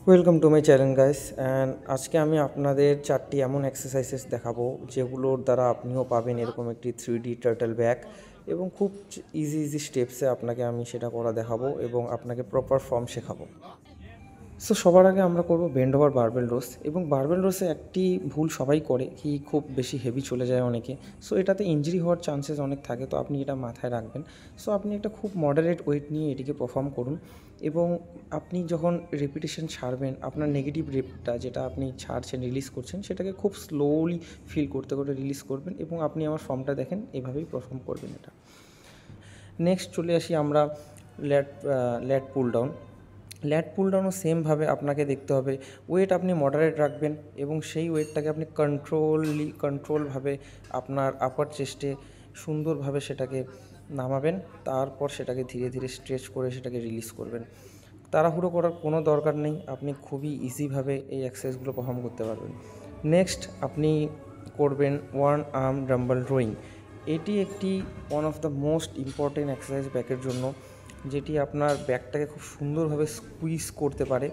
Welcome to my channel guys and আজকে আমি আপনাদের 4টি এমন এক্সারসাইজেস দেখাবো যেগুলোর দ্বারা আপনিও পাবেন এরকম একটি 3D টার্টল ব্যাক এবং খুব ইজি স্টেপসে আপনাকে আমি সেটা করা দেখাবো এবং আপনাকে প্রপার ফর্ম শেখাবো। সো সবার আগে আমরা করব বেন্ড ওভার বারবেল রোস এবং বারবেল রোসে একটি ভুল সবাই করে কি খুব বেশি হেভি চলে যায় অনেকে। সো এটাতে ইনজুরি হওয়ার চান্সেস অনেক থাকে, তো আপনি এটা মাথায় রাখবেন। সো আপনি একটা খুব মডারেট ওয়েট নিয়ে এটিকে পারফর্ম করুন এবং আপনি যখন রেপিটেশন ছাড়বেন আপনার নেগেটিভ রেপটা যেটা আপনি ছাড়ছেন রিলিজ করছেন সেটাকে খুব স্লোলি ফিল করতে করে রিলিজ করবেন এবং আপনি আমার ফর্মটা দেখেন এভাবেই পারফর্ম করবেন এটা। নেক্সট চলে আসি আমরা ল্যাট পুল ডাউন। ল্যাট পুল ডাউনও সেমভাবে আপনাকে দেখতে হবে ওয়েট আপনি মডারেট রাখবেন এবং সেই ওয়েটটাকে আপনি কন্ট্রোলভাবে আপনার আপার চেস্টে সুন্দরভাবে সেটাকে নামাবেন, তারপর সেটাকে ধীরে ধীরে স্ট্রেচ করে সেটাকে রিলিজ করবেন। তাড়াহুড়ো করার কোনো দরকার নেই, আপনি খুবই ইজিভাবে এই এক্সারসাইজগুলো পারফর্ম করতে পারবেন। নেক্সট আপনি করবেন ওয়ান আর্ম ডাম্বেল রোয়িং। এটি একটি one of the most important exercise ব্যাকের জন্য, যেটি আপনার ব্যাকটাকে খুব সুন্দরভাবে স্কুইজ করতে পারে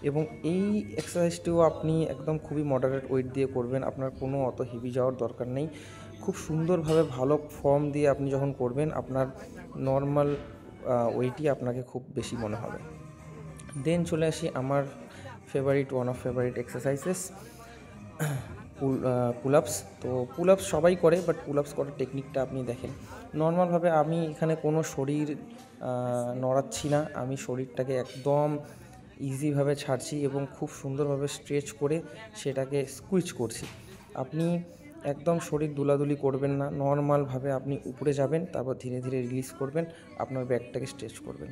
এবং এই এক্সারসাইজটিও আপনি একদম খুবই মডারেট ওয়েট দিয়ে করবেন, আপনার কোনো অত হেভি যাওয়ার দরকার নেই। খুব সুন্দরভাবে ভালো ফর্ম দিয়ে আপনি যখন করবেন আপনার নর্মাল ওয়েটই আপনাকে খুব বেশি মনে হবে। দেন চলে আসি আমার ওয়ান অফ ফেভারিট এক্সারসাইজেস পুল আপস। তো পুল আপস সবাই করে, বাট পুল আপস করার টেকনিকটা আপনি দেখেন। নর্মালভাবে আমি এখানে কোনো শরীর নড়াচ্ছি না, আমি শরীরটাকে একদম ইজিভাবে ছাড়ছি এবং খুব সুন্দরভাবে স্ট্রেচ করে সেটাকে স্কুইচ করছি। আপনি একদম শরীর দুলাদুলি করবেন না, নর্মালভাবে আপনি উপরে যাবেন, তারপর ধীরে ধীরে রিলিজ করবেন, আপনার ব্যাকটাকে স্ট্রেচ করবেন।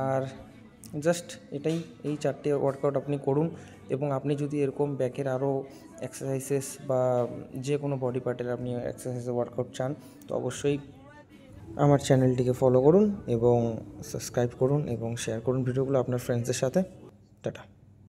আর জাস্ট এই 4টে ওয়ার্কআউট আপনি করুন এবং আপনি যদি এরকম ব্যাকের আরও এক্সারসাইজেস বা যে কোনো বডি পার্টের আপনি এক্সারসাইজের ওয়ার্কআউট চান তো অবশ্যই আমার চ্যানেলটিকে ফলো করুন এবং সাবস্ক্রাইব করুন এবং শেয়ার করুন ভিডিওগুলো আপনার ফ্রেন্ডসদের সাথে। টাটা।